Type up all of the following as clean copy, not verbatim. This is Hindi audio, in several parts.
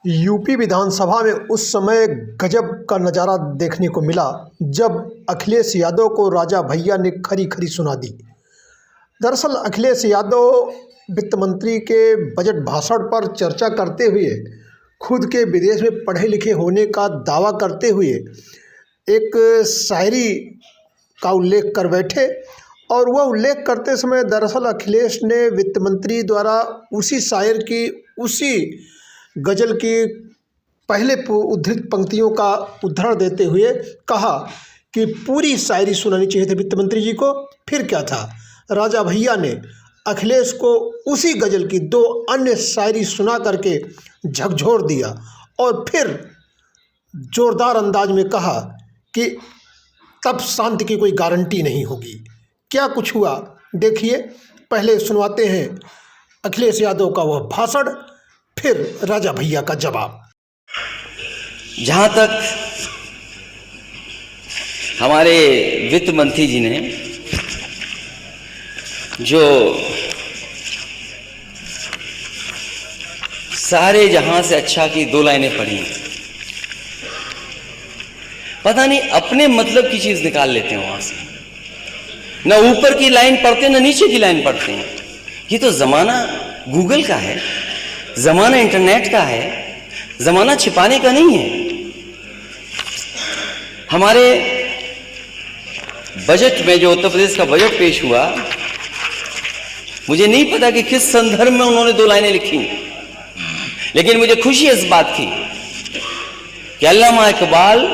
यूपी विधानसभा में उस समय गजब का नज़ारा देखने को मिला जब अखिलेश यादव को राजा भैया ने खरी खरी सुना दी। दरअसल अखिलेश यादव वित्त मंत्री के बजट भाषण पर चर्चा करते हुए खुद के विदेश में पढ़े लिखे होने का दावा करते हुए एक शायरी का उल्लेख कर बैठे और वह उल्लेख करते समय दरअसल अखिलेश ने वित्त मंत्री द्वारा उसी शायर की उसी गज़ल की पहले उद्धृत पंक्तियों का उद्धरण देते हुए कहा कि पूरी शायरी सुनानी चाहिए थी वित्त मंत्री जी को। फिर क्या था, राजा भैया ने अखिलेश को उसी गज़ल की दो अन्य शायरी सुना करके झकझोर दिया और फिर जोरदार अंदाज में कहा कि तब शांति की कोई गारंटी नहीं होगी। क्या कुछ हुआ देखिए, पहले सुनवाते हैं अखिलेश यादव का वह भाषण, फिर राजा भैया का जवाब। जहाँ तक हमारे वित्त मंत्री जी ने जो सारे जहां से अच्छा की दो लाइनें पढ़ी, पता नहीं अपने मतलब की चीज निकाल लेते हैं वहां से, ना ऊपर की लाइन पढ़ते हैं ना नीचे की लाइन पढ़ते हैं। ये तो जमाना गूगल का है, जमाना इंटरनेट का है, जमाना छिपाने का नहीं है। हमारे बजट में जो उत्तर प्रदेश का बजट पेश हुआ, मुझे नहीं पता कि किस संदर्भ में उन्होंने दो लाइनें लिखी, लेकिन मुझे खुशी इस बात की कि अल्लामा इकबाल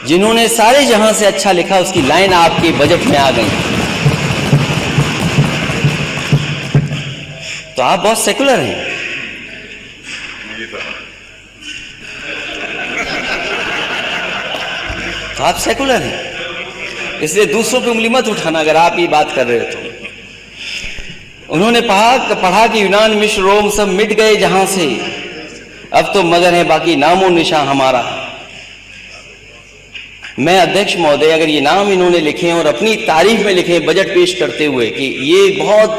जिन्होंने सारे जहां से अच्छा लिखा, उसकी लाइन आपके बजट में आ गई। तो आप बहुत सेकुलर हैं। तो आप सेकुलर हैं, इसलिए दूसरों पे उंगली मत उठाना अगर आप ये बात कर रहे हो तो। उन्होंने पढ़ा कि यूनान मिस्र रोम सब मिट गए जहां से, अब तो मगर है बाकी नामो निशान हमारा। मैं अध्यक्ष महोदय, अगर ये नाम इन्होंने लिखे हैं और अपनी तारीफ में लिखे बजट पेश करते हुए कि ये बहुत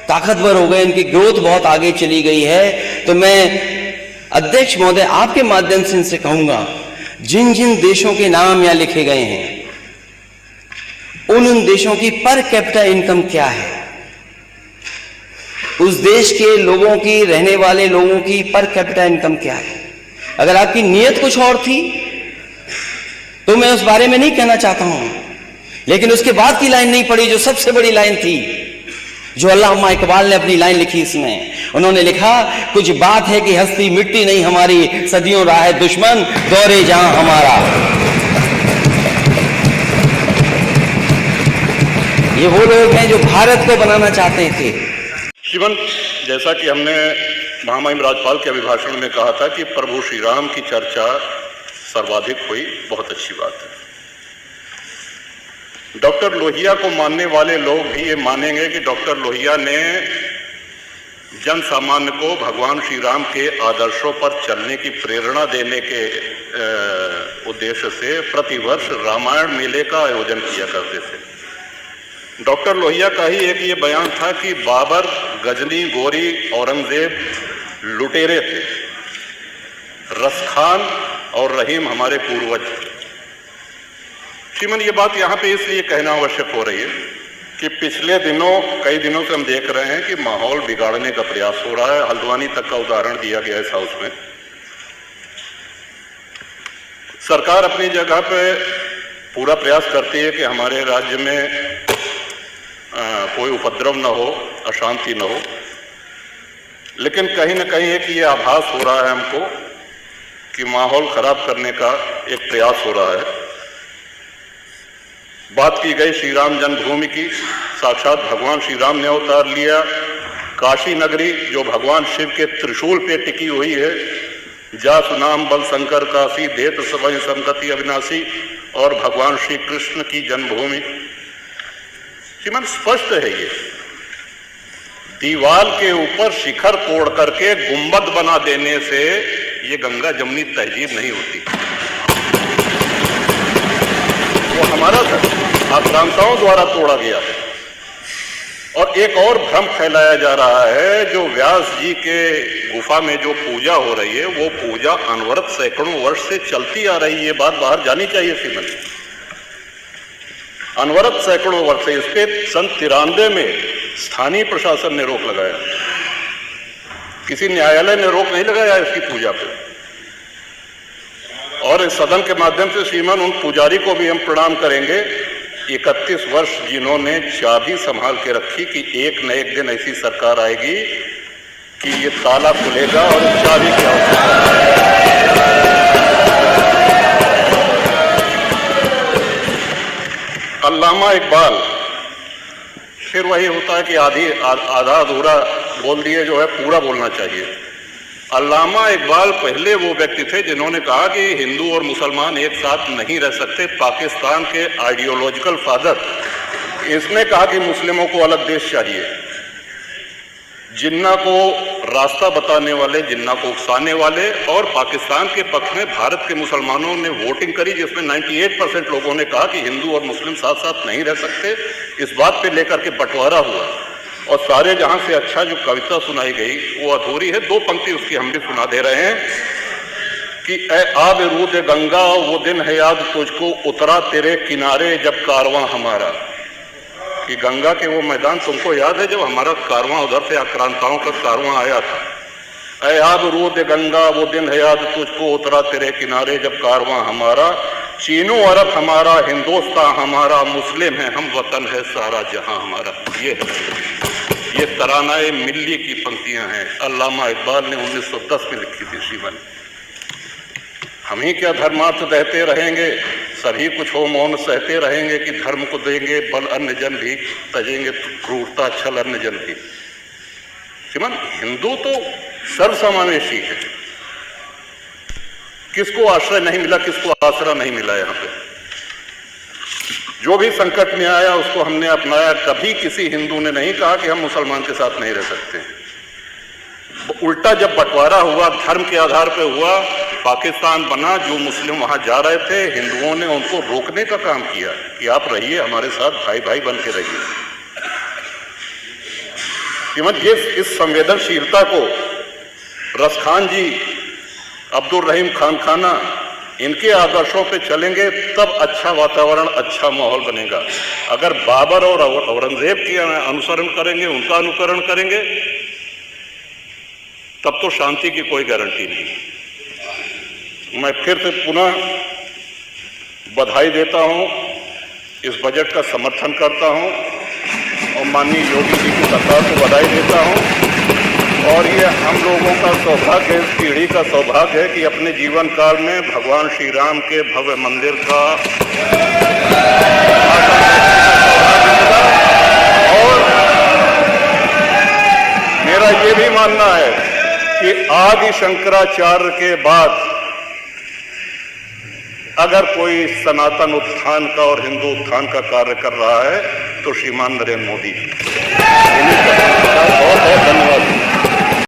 ताकतवर हो गए, इनकी ग्रोथ बहुत आगे चली गई है, तो मैं अध्यक्ष महोदय आपके माध्यम से इनसे कहूंगा, जिन जिन देशों के नाम यहां लिखे गए हैं उन देशों की पर कैपिटा इनकम क्या है, उस देश के लोगों की, रहने वाले लोगों की पर कैपिटा इनकम क्या है। अगर आपकी नीयत कुछ और थी तो मैं उस बारे में नहीं कहना चाहता हूं, लेकिन उसके बाद की लाइन नहीं पढ़ी जो सबसे बड़ी लाइन थी, जो अल्लामा इकबाल ने अपनी लाइन लिखी। इसमें उन्होंने लिखा, कुछ बात है कि हस्ती मिट्टी नहीं हमारी, सदियों रहा है दुश्मन दौरे जहां हमारा। ये वो लोग हैं जो भारत को बनाना चाहते थे। श्रीमन, जैसा कि हमने महामहिम राज्यपाल के अभिभाषण में कहा था कि प्रभु श्री राम की चर्चा सर्वाधिक हुई, बहुत अच्छी बात है। डॉक्टर लोहिया को मानने वाले लोग भी ये मानेंगे कि डॉक्टर लोहिया ने जन सामान्य को भगवान श्री राम के आदर्शों पर चलने की प्रेरणा देने के उद्देश्य से प्रतिवर्ष रामायण मेले का आयोजन किया करते थे। डॉक्टर लोहिया का ही एक ये बयान था कि बाबर, गजनी, गोरी, औरंगजेब लुटेरे थे, रसखान और रहीम हमारे पूर्वज। श्रीमन, ये बात यहाँ पे इसलिए कहना आवश्यक हो रही है कि पिछले कई दिनों से हम देख रहे हैं कि माहौल बिगाड़ने का प्रयास हो रहा है। हल्द्वानी तक का उदाहरण दिया गया इस हाउस में। सरकार अपनी जगह पे पूरा प्रयास करती है कि हमारे राज्य में कोई उपद्रव न हो, अशांति न हो, लेकिन कहीं न कहीं एक ये आभास हो रहा है हमको कि माहौल खराब करने का एक प्रयास हो रहा है। बात की गई श्री राम जन्मभूमि की, साक्षात भगवान श्री राम ने अवतार लिया। काशी नगरी जो भगवान शिव के त्रिशूल पे टिकी हुई है, जा सुनाम बल शंकर काशी, देत सबहि संगति अविनाशी, और भगवान श्री कृष्ण की जन्मभूमि। श्रीमान, स्पष्ट है ये दीवार के ऊपर शिखर तोड़ करके गुंबद बना देने से ये गंगा जमुनी तहजीब नहीं होती। वो हमारा था, आक्रांताओं द्वारा तोड़ा गया है। और एक और भ्रम फैलाया जा रहा है, जो व्यास जी के गुफा में जो पूजा हो रही है वो पूजा अनवरत सैकड़ों वर्ष से चलती आ रही है। ये बात बाहर जानी चाहिए श्रीमन। अनवरत सैकड़ों वर्ष से, इस पे सन 93 में स्थानीय प्रशासन ने रोक लगाया, किसी न्यायालय ने रोक नहीं लगाया इसकी पूजा पे। और इस सदन के माध्यम से श्रीमान उन पुजारी को भी हम प्रणाम करेंगे, 31 वर्ष जिन्होंने चाबी संभाल के रखी कि एक न एक दिन ऐसी सरकार आएगी कि ये ताला खुलेगा और इस चाबी की आवश्यकता। अल्लामा इकबाल, फिर वही होता है कि आधा अधूरा बोल दिए जो है पूरा बोलना चाहिए। अल्लामा इकबाल पहले वो व्यक्ति थे जिन्होंने कहा कि हिंदू और मुसलमान एक साथ नहीं रह सकते। पाकिस्तान के आइडियोलॉजिकल फादर, इसने कहा कि मुस्लिमों को अलग देश चाहिए। जिन्ना को रास्ता बताने वाले, जिन्ना को उकसाने वाले, और पाकिस्तान के पक्ष में भारत के मुसलमानों ने वोटिंग करी जिसमें 98% लोगों ने कहा कि हिंदू और मुस्लिम साथ साथ नहीं रह सकते। इस बात पे लेकर के बंटवारा हुआ और सारे जहां से अच्छा जो कविता सुनाई गई वो अधूरी है। 2 पंक्ति उसकी हम भी सुना दे रहे हैं कि ए आब रूद गंगा वो दिन है याद तुझको, उतरा तेरे किनारे जब कारवां हमारा। कि गंगा के वो मैदान तुमको याद है जब हमारा कारवां उधर से आक्रांताओं का कारवां आया था। ए आब रूद गंगा वो दिन है याद तुझको, उतरा तेरे किनारे जब कारवां हमारा। चीनो अरब हमारा, हिंदुस्तान हमारा, मुस्लिम है हम, वतन है सारा जहां हमारा। ये तरानाए मिल्ली की पंक्तियां हैं, अल्लामा इकबाल ने 1910 में लिखी थी श्रीमान। हम ही क्या धर्मार्थ कहते रहेंगे, सभी कुछ हो मौन सहते रहेंगे कि धर्म को देंगे बल अन्य जन भी, तजेंगे क्रूरता छल अन्य जन भी। श्रीमान, हिंदू तो सर्वसमावेशी है, किसको आश्रय नहीं मिला, किसको आसरा नहीं मिला। यहाँ पे जो भी संकट में आया उसको हमने अपनाया। कभी किसी हिंदू ने नहीं कहा कि हम मुसलमान के साथ नहीं रह सकते। उल्टा जब बंटवारा हुआ, धर्म के आधार पे हुआ, पाकिस्तान बना, जो मुस्लिम वहां जा रहे थे, हिंदुओं ने उनको रोकने का काम किया कि आप रहिए हमारे साथ, भाई भाई बन के रहिए। ये इस संवेदनशीलता को रसखान जी, अब्दुल रहीम खान खाना, इनके आदर्शों पे चलेंगे तब अच्छा वातावरण, अच्छा माहौल बनेगा। अगर बाबर और औरंगजेब की अनुसरण करेंगे, उनका अनुकरण करेंगे, तब तो शांति की कोई गारंटी नहीं। मैं फिर से पुनः बधाई देता हूं, इस बजट का समर्थन करता हूं और माननीय योगी जी की सरकार को बधाई देता हूं। और ये हम लोगों का सौभाग्य, इस पीढ़ी का सौभाग्य है कि अपने जीवन काल में भगवान श्री राम के भव्य मंदिर का और मेरा ये भी मानना है कि आदि शंकराचार्य के बाद अगर कोई सनातन उत्थान का और हिंदू उत्थान का कार्य कर रहा है तो श्रीमान नरेंद्र मोदी। बहुत बहुत धन्यवाद।